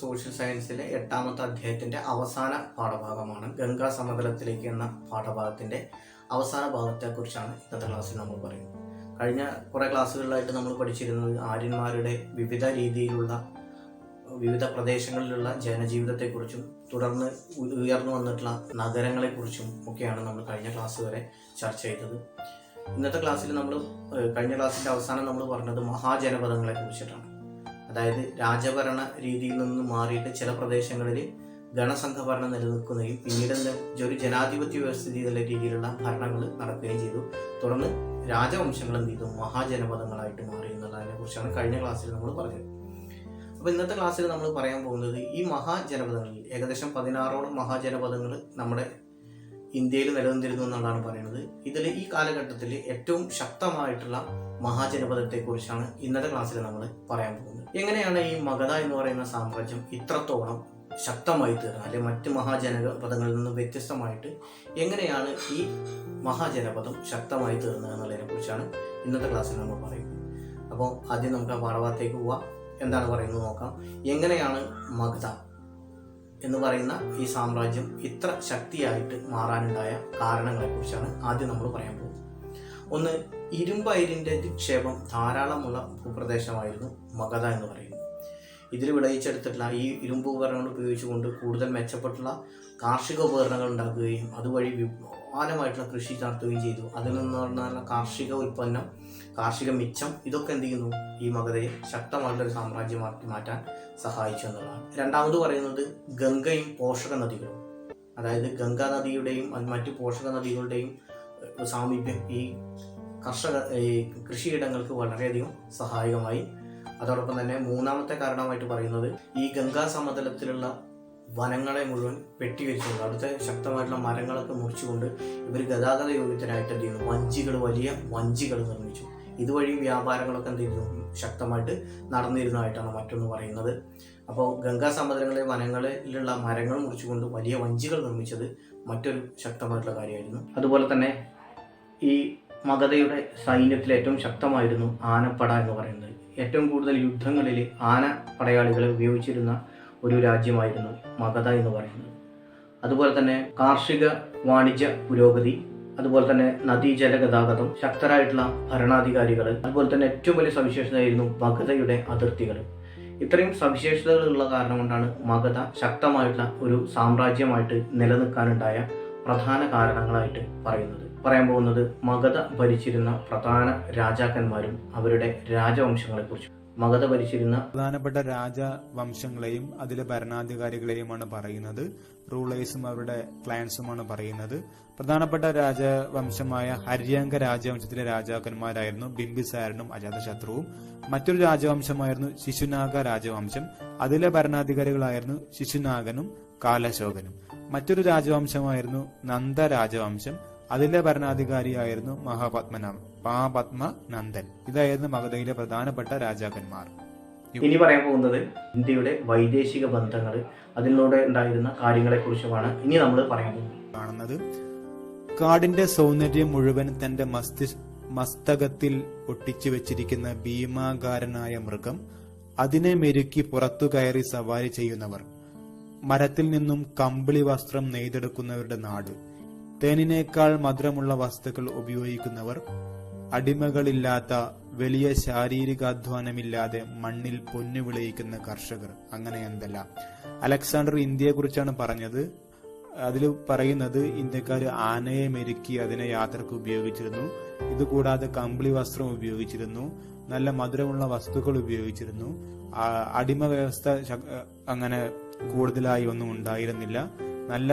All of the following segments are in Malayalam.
സോഷ്യൽ സയൻസിലെ 8ാമത്തെ അധ്യായത്തിന്റെ അവസാന പാഠഭാഗമാണ് ഗംഗാ സമതലത്തിലേക്ക് എന്ന പാഠഭാഗത്തിന്റെ അവസാന ഭാഗത്തെക്കുറിച്ചാണ് ഇന്നത്തെ ക്ലാസ്സിൽ നമ്മൾ പറയുന്നത്. കഴിഞ്ഞ കുറേ ക്ലാസ്സുകളിലായിട്ട് നമ്മൾ പഠിച്ചിരുന്നത് ആര്യന്മാരുടെ വിവിധ പ്രദേശങ്ങളിലുള്ള ജനജീവിതത്തെക്കുറിച്ചും തുടർന്ന് ഉയർന്നു വന്നിട്ടുള്ള നഗരങ്ങളെക്കുറിച്ചും ഒക്കെയാണ് നമ്മൾ കഴിഞ്ഞ ക്ലാസ് വരെ ചർച്ച ചെയ്തത്. ഇന്നത്തെ ക്ലാസ്സിൽ കഴിഞ്ഞ ക്ലാസ്സിന്റെ അവസാനം നമ്മൾ പറഞ്ഞത് മഹാജനപദങ്ങളെ കുറിച്ചിട്ടാണ്. അതായത് രാജഭരണ രീതിയിൽ നിന്ന് മാറിയിട്ട് ചില പ്രദേശങ്ങളിൽ ഗണസംഘഭരണം നിലനിൽക്കുകയും പിന്നീട് ഒരു ജനാധിപത്യ വ്യവസ്ഥിതിയുള്ള രീതിയിലുള്ള ഭരണങ്ങൾ നടക്കുകയും ചെയ്തു. തുടർന്ന് രാജവംശങ്ങൾ എന്ത് ചെയ്തു, മഹാജനപദങ്ങളായിട്ട് മാറി എന്നുള്ളതിനെ കുറിച്ചാണ് കഴിഞ്ഞ ക്ലാസ്സിൽ നമ്മൾ പറഞ്ഞത്. അപ്പോൾ ഇന്നത്തെ ക്ലാസ്സിൽ നമ്മൾ പറയാൻ പോകുന്നത് ഈ മഹാജനപദങ്ങളിൽ ഏകദേശം 16ഓളം മഹാജനപദങ്ങൾ നമ്മുടെ ഇന്ത്യയിൽ നിലനിന്നിരുന്നു എന്നാണ് പറയുന്നത്. ഇതിൽ ഈ കാലഘട്ടത്തിൽ ഏറ്റവും ശക്തമായിട്ടുള്ള മഹാജനപദത്തെക്കുറിച്ചാണ് ഇന്നത്തെ ക്ലാസ്സിൽ നമ്മൾ പറയാൻ പോകുന്നത്. എങ്ങനെയാണ് ഈ മഗധ എന്ന് പറയുന്ന സാമ്രാജ്യം ഇത്രത്തോളം ശക്തമായി തീർന്നത്, അല്ലെങ്കിൽ മറ്റ് മഹാജനപദങ്ങളിൽ നിന്ന് വ്യത്യസ്തമായിട്ട് എങ്ങനെയാണ് ഈ മഹാജനപദം ശക്തമായി തീർന്നത് എന്നുള്ളതിനെ കുറിച്ചാണ് ഇന്നത്തെ ക്ലാസ്സിൽ നമ്മൾ പറയുന്നത്. അപ്പോൾ ആദ്യം നമുക്ക് ആ പാഠഭാഗത്തേക്ക് പോവാം. എന്താണ് പറയുന്നത് നോക്കാം. എങ്ങനെയാണ് മഗധ എന്ന് പറയുന്ന ഈ സാമ്രാജ്യം ഇത്ര ശക്തിയായിട്ട് മാറാനുണ്ടായ കാരണങ്ങളെക്കുറിച്ചാണ് ആദ്യം നമ്മൾ പറയാൻ പോകുന്നത്. ഒന്ന്, ഇരുമ്പയിരിൻ്റെ നിക്ഷേപം ധാരാളമുള്ള ഭൂപ്രദേശമായിരുന്നു മഗധ എന്ന് പറയുന്നത്. ഇതിൽ വിളയിച്ചെടുത്തിട്ടുള്ള ഈ ഇരുമ്പ് ഉപകരണങ്ങൾ ഉപയോഗിച്ചുകൊണ്ട് കൂടുതൽ മെച്ചപ്പെട്ടുള്ള കാർഷിക ഉപകരണങ്ങൾ ഉണ്ടാക്കുകയും അതുവഴി വിപുലമായിട്ടുള്ള കൃഷി നടത്തുകയും ചെയ്തു. അതിൽ നിന്നുള്ള കാർഷിക ഉൽപ്പന്നം, കാർഷിക മിച്ചം, ഇതൊക്കെ എന്ത് ചെയ്യുന്നു, ഈ മഗധയെ ശക്തമായിട്ടൊരു സാമ്രാജ്യമാക്കി മാറ്റാൻ സഹായിച്ചു എന്നുള്ളതാണ്. രണ്ടാമത് പറയുന്നത് ഗംഗയും പോഷക നദികളും. അതായത് ഗംഗാ നദിയുടെയും മറ്റു പോഷക നദികളുടെയും സാമീപ്യം ഈ കൃഷിയിടങ്ങൾക്ക് വളരെയധികം സഹായകമായി. അതോടൊപ്പം തന്നെ മൂന്നാമത്തെ കാരണമായിട്ട് പറയുന്നത് ഈ ഗംഗാ സമതലത്തിലുള്ള വനങ്ങളെ മുഴുവൻ വെട്ടിവെച്ചുകൊണ്ട് അവിടുത്തെ ശക്തമായിട്ടുള്ള മരങ്ങളൊക്കെ മുറിച്ചുകൊണ്ട് ഇവർ ഗതാഗത യോഗ്യത്തിനായിട്ട് എന്ത് ചെയ്യുന്നു, വലിയ വഞ്ചികൾ നിർമ്മിച്ചു. ഇതുവഴി വ്യാപാരങ്ങളൊക്കെ എന്ത് ചെയ്യുന്നു, ശക്തമായിട്ട് നടന്നിരുന്നതായിട്ടാണ് മറ്റൊന്ന് പറയുന്നത്. അപ്പോൾ ഗംഗാ സമതലങ്ങളിലെ വനങ്ങളിലുള്ള മരങ്ങൾ മുറിച്ചുകൊണ്ട് വലിയ വഞ്ചികൾ നിർമ്മിച്ചത് മറ്റൊരു ശക്തമായിട്ടുള്ള കാര്യമായിരുന്നു. അതുപോലെ തന്നെ ഈ മഗധയുടെ സൈന്യത്തിൽ ഏറ്റവും ശക്തമായിരുന്നു ആനപ്പട എന്ന് പറയുന്നത്. ഏറ്റവും കൂടുതൽ യുദ്ധങ്ങളിൽ ആന പടയാളികളെ ഉപയോഗിച്ചിരുന്ന ഒരു രാജ്യമായിരുന്നു മഗധ എന്ന് പറയുന്നത്. അതുപോലെ തന്നെ കാർഷിക വാണിജ്യ പുരോഗതി, അതുപോലെ തന്നെ നദീജല ഗതാഗതം, ശക്തരായിട്ടുള്ള ഭരണാധികാരികൾ, അതുപോലെ തന്നെ ഏറ്റവും വലിയ സവിശേഷതയായിരുന്നു മഗധയുടെ അതിർത്തികൾ. ഇത്രയും സവിശേഷതകളുള്ള കാരണം കൊണ്ടാണ് മഗധ ശക്തമായിട്ടുള്ള ഒരു സാമ്രാജ്യമായിട്ട് നിലനിൽക്കാനുണ്ടായ പ്രധാന കാരണങ്ങളായിട്ട് പറയാൻ പോകുന്നത് മഗധ ഭരിച്ചിരുന്ന പ്രധാന രാജാക്കന്മാരും അവരുടെ രാജവംശങ്ങളെക്കുറിച്ചും. മഗധ ഭരിച്ചിരുന്ന പ്രധാനപ്പെട്ട രാജവംശങ്ങളെയും അതിലെ ഭരണാധികാരികളെയുമാണ് പറയുന്നത്. റൂളേഴ്സും അവരുടെ ക്ലാൻസുമാണ് പറയുന്നത്. പ്രധാനപ്പെട്ട രാജവംശമായ ഹര്യങ്ക രാജവംശത്തിലെ രാജാക്കന്മാരായിരുന്നു ബിംബിസാരനും അജാതശത്രുവും. മറ്റൊരു രാജവംശമായിരുന്നു ശിശുനാഗ രാജവംശം. അതിലെ ഭരണാധികാരികളായിരുന്നു ശിശുനാഗനും കാലശോകനും. മറ്റൊരു രാജവംശമായിരുന്നു നന്ദ രാജവംശം. അതിലെ ഭരണാധികാരിയായിരുന്നു മഹാപത്മനന്ദൻ. ഇതായിരുന്നു മഗധയിലെ പ്രധാനപ്പെട്ട രാജാക്കന്മാർ. ഇനി പറയാൻ പോകുന്നത് ഇന്ത്യയുടെ വൈദേശിക ബന്ധങ്ങൾ, അതിലൂടെ ഉണ്ടായിരുന്ന കാര്യങ്ങളെക്കുറിച്ചുമാണ് ഇനി നമ്മൾ പറയാൻ കാണുന്നത്. കാടിന്റെ സൗന്ദര്യം മുഴുവൻ തന്റെ മസ്തകത്തിൽ ഒട്ടിച്ചു വെച്ചിരിക്കുന്ന ഭീമാകാരനായ മൃഗം, അതിനെ മെരുക്കി പുറത്തു കയറി സവാരി ചെയ്യുന്നവർ, മരത്തിൽ നിന്നും കമ്പിളി വസ്ത്രം നെയ്തെടുക്കുന്നവരുടെ നാട്, തേനിനേക്കാൾ മധുരമുള്ള വസ്തുക്കൾ ഉപയോഗിക്കുന്നവർ, അടിമകളില്ലാത്ത വലിയ ശാരീരികാധ്വാനമില്ലാതെ മണ്ണിൽ പൊന്നു വിളയിക്കുന്ന കർഷകർ, അങ്ങനെ എന്തെല്ലാം. അലക്സാണ്ടർ ഇന്ത്യയെക്കുറിച്ചാണ് പറഞ്ഞത്. അതിൽ പറയുന്നത് ഇന്ത്യക്കാർ ആനയെ മെരുക്കി അതിനെ യാത്രക്ക് ഉപയോഗിച്ചിരുന്നു. ഇതുകൂടാതെ കമ്പിളി വസ്ത്രം ഉപയോഗിച്ചിരുന്നു, നല്ല മധുരമുള്ള വസ്തുക്കൾ ഉപയോഗിച്ചിരുന്നു. അടിമ വ്യവസ്ഥ അങ്ങനെ കൂടുതലായി ഒന്നും ഉണ്ടായിരുന്നില്ല. നല്ല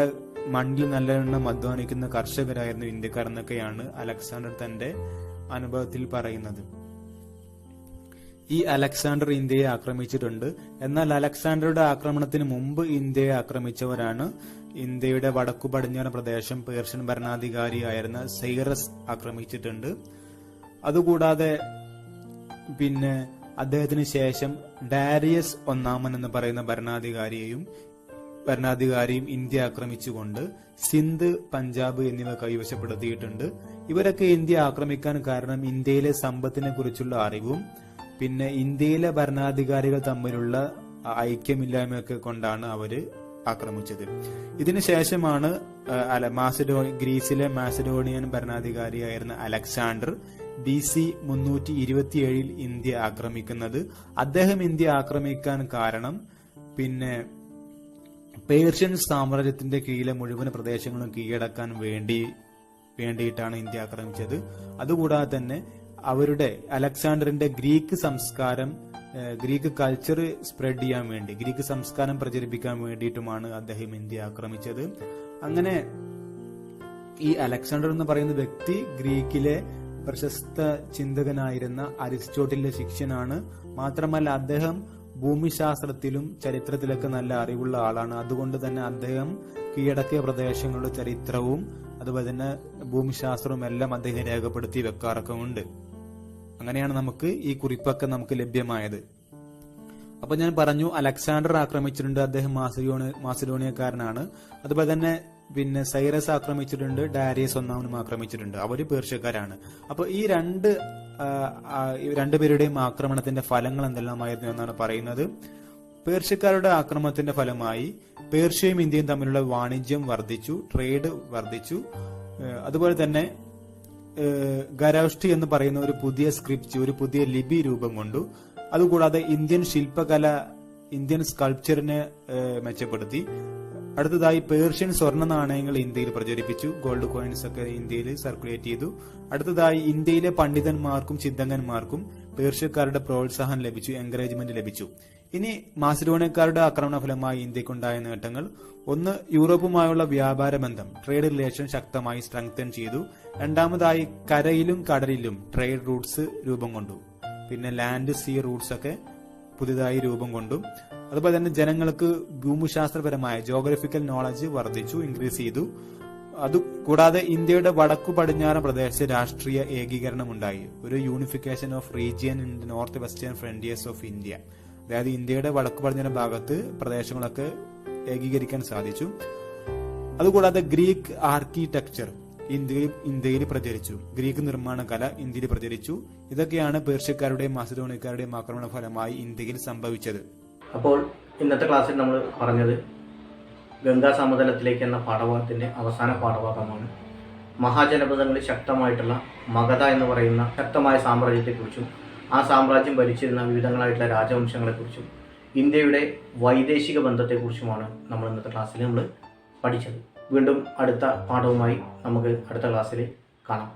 മണ്ണിൽ നല്ലെണ്ണം അധ്വാനിക്കുന്ന കർഷകരായിരുന്നു ഇന്ത്യക്കാർ എന്നൊക്കെയാണ് അലക്സാണ്ടർ തന്റെ അനുഭവത്തിൽ പറയുന്നത്. ഈ അലക്സാണ്ടർ ഇന്ത്യയെ ആക്രമിച്ചിട്ടുണ്ട്. എന്നാൽ അലക്സാണ്ടറുടെ ആക്രമണത്തിന് മുമ്പ് ഇന്ത്യയെ ആക്രമിച്ചവരാണ് ഇന്ത്യയുടെ വടക്കു പടിഞ്ഞാറ് പ്രദേശം പേർഷ്യൻ ഭരണാധികാരിയായിരുന്ന സൈറസ് ആക്രമിച്ചിട്ടുണ്ട്. അതുകൂടാതെ പിന്നെ അദ്ദേഹത്തിന് ശേഷം ഡാരിയസ് ഒന്നാമൻ എന്ന് പറയുന്ന ഭരണാധികാരിയും ഇന്ത്യ ആക്രമിച്ചുകൊണ്ട് സിന്ധ്, പഞ്ചാബ് എന്നിവ കൈവശപ്പെടുത്തിയിട്ടുണ്ട്. ഇവരൊക്കെ ഇന്ത്യ ആക്രമിക്കാൻ കാരണം ഇന്ത്യയിലെ സമ്പത്തിനെ കുറിച്ചുള്ള അറിവും പിന്നെ ഇന്ത്യയിലെ ഭരണാധികാരികൾ തമ്മിലുള്ള ഐക്യമില്ലായ്മയൊക്കെ കൊണ്ടാണ് അവര് ആക്രമിച്ചത്. ഇതിനുശേഷമാണ് ഗ്രീസിലെ മാസിഡോണിയൻ ഭരണാധികാരിയായിരുന്ന അലക്സാണ്ടർ BC 327 ഇന്ത്യ ആക്രമിക്കുന്നത്. അദ്ദേഹം ഇന്ത്യ ആക്രമിക്കാൻ കാരണം പിന്നെ പേർഷ്യൻ സാമ്രാജ്യത്തിന്റെ കീഴിലെ മുഴുവൻ പ്രദേശങ്ങളും കീഴടക്കാൻ വേണ്ടിയിട്ടാണ് ഇന്ത്യ ആക്രമിച്ചത്. അതുകൂടാതെ തന്നെ അവരുടെ അലക്സാണ്ടറിന്റെ ഗ്രീക്ക് സംസ്കാരം, ഗ്രീക്ക് കൾച്ചർ സ്പ്രെഡ് ചെയ്യാൻ വേണ്ടി, ഗ്രീക്ക് സംസ്കാരം പ്രചരിപ്പിക്കാൻ വേണ്ടിയിട്ടുമാണ് അദ്ദേഹം ഇന്ത്യ ആക്രമിച്ചത്. അങ്ങനെ ഈ അലക്സാണ്ടർ എന്ന് പറയുന്ന വ്യക്തി ഗ്രീക്കിലെ പ്രശസ്ത ചിന്തകനായിരുന്ന അരിസ്റ്റോട്ടിലിന്റെ ശിഷ്യനാണ്. മാത്രമല്ല അദ്ദേഹം ഭൂമിശാസ്ത്രത്തിലും ചരിത്രത്തിലൊക്കെ നല്ല അറിവുള്ള ആളാണ്. അതുകൊണ്ട് തന്നെ അദ്ദേഹം കീഴടക്കിയ പ്രദേശങ്ങളുടെ ചരിത്രവും അതുപോലെ തന്നെ ഭൂമിശാസ്ത്രവും എല്ലാം അദ്ദേഹം രേഖപ്പെടുത്തി വെക്കാറൊക്കെ ഉണ്ട്. അങ്ങനെയാണ് നമുക്ക് ഈ കുറിപ്പൊക്കെ നമുക്ക് ലഭ്യമായത്. അപ്പൊ ഞാൻ പറഞ്ഞു, അലക്സാണ്ടർ ആക്രമിച്ചിട്ടുണ്ട്, അദ്ദേഹം മാസിഡോണിയക്കാരനാണ്. അതുപോലെ തന്നെ പിന്നെ സൈറസ് ആക്രമിച്ചിട്ടുണ്ട്, ഡാരിയസ് ഒന്നാമനും ആക്രമിച്ചിട്ടുണ്ട്, അവര് പേർഷ്യക്കാരാണ്. അപ്പൊ ഈ രണ്ടുപേരുടെയും ആക്രമണത്തിന്റെ ഫലങ്ങൾ എന്തെല്ലാമായിരുന്നു എന്നാണ് പറയുന്നത്. പേർഷ്യക്കാരുടെ ആക്രമണത്തിന്റെ ഫലമായി പേർഷ്യയും ഇന്ത്യയും തമ്മിലുള്ള വാണിജ്യം വർദ്ധിച്ചു, ട്രേഡ് വർദ്ധിച്ചു. അതുപോലെ തന്നെ ഗരാഷ്ടി എന്ന് പറയുന്ന ഒരു പുതിയ സ്ക്രിപ്റ്റ്, ഒരു പുതിയ ലിപി രൂപം കൊണ്ടു. അതുകൂടാതെ ഇന്ത്യൻ ശില്പകല, ഇന്ത്യൻ സ്കൾപ്ചറിനെ മെച്ചപ്പെടുത്തി. അടുത്തതായി പേർഷ്യൻ സ്വർണ്ണ നാണയങ്ങൾ ഇന്ത്യയിൽ പ്രചരിപ്പിച്ചു, ഗോൾഡ് കോയിൻസ് ഒക്കെ ഇന്ത്യയിൽ സർക്കുലേറ്റ് ചെയ്തു. അടുത്തതായി ഇന്ത്യയിലെ പണ്ഡിതന്മാർക്കും ചിന്തകന്മാർക്കും പേർഷ്യക്കാരുടെ പ്രോത്സാഹനം ലഭിച്ചു, എൻകറേജ്മെന്റ് ലഭിച്ചു. ഇനി മാസിഡോണിയക്കാരുടെ ആക്രമണ ഫലമായി ഇന്ത്യക്കുണ്ടായ നേട്ടങ്ങൾ: ഒന്ന്, യൂറോപ്പുമായുള്ള വ്യാപാര ബന്ധം, ട്രേഡ് റിലേഷൻ ശക്തമായി സ്ട്രെങ്തൻ ചെയ്തു. രണ്ടാമതായി കരയിലും കടലിലും ട്രേഡ് റൂട്ട്സ് രൂപം കൊണ്ടു. പിന്നെ ലാൻഡ് സീ റൂട്ട്സ് ഒക്കെ പുതിയതായി രൂപം കൊണ്ടു. അതുപോലെ തന്നെ ജനങ്ങൾക്ക് ഭൂമിശാസ്ത്രപരമായ ജോഗ്രഫിക്കൽ നോളജ് വർദ്ധിച്ചു, ഇൻക്രീസ് ചെയ്തു. അതുകൂടാതെ ഇന്ത്യയുടെ വടക്കു പടിഞ്ഞാറൻ പ്രദേശത്ത് രാഷ്ട്രീയ ഏകീകരണം ഉണ്ടായി, ഒരു unification of region in the north western frontiers of India. അതായത് ഇന്ത്യയുടെ വടക്കു പടിഞ്ഞാറൻ ഭാഗത്ത് പ്രദേശങ്ങളൊക്കെ ഏകീകരിക്കാൻ സാധിച്ചു. അതുകൂടാതെ ഗ്രീക്ക് ആർക്കിടെക്ചർ ഇന്ത്യയിൽ പ്രചരിച്ചു, ഗ്രീക്ക് നിർമ്മാണ കല ഇന്ത്യയിൽ പ്രചരിച്ചു. ഇതൊക്കെയാണ് പേർഷ്യക്കാരുടെയും മാസിഡോണിയക്കാരുടെയും ആക്രമണ ഫലമായി ഇന്ത്യയിൽ സംഭവിച്ചത്. അപ്പോൾ ഇന്നത്തെ ക്ലാസ്സിൽ നമ്മൾ പറഞ്ഞത് ഗംഗാ സമതലത്തിലേക്ക് എന്ന പാഠഭാഗത്തിന്റെ അവസാന പാഠഭാഗമാണ്. മഹാജനപദങ്ങളിൽ ശക്തമായിട്ടുള്ള മഗധ എന്ന് പറയുന്ന ശക്തമായ സാമ്രാജ്യത്തെക്കുറിച്ചും ആ സാമ്രാജ്യം ഭരിച്ചിരുന്ന വിവിധങ്ങളായിട്ടുള്ള രാജവംശങ്ങളെക്കുറിച്ചും ഇന്ത്യയുടെ വൈദേശിക ബന്ധത്തെക്കുറിച്ചുമാണ് നമ്മൾ ഇന്നത്തെ ക്ലാസ്സിൽ നമ്മൾ പഠിച്ചത്. വീണ്ടും അടുത്ത പാഠവുമായി നമുക്ക് അടുത്ത ക്ലാസ്സിൽ കാണാം.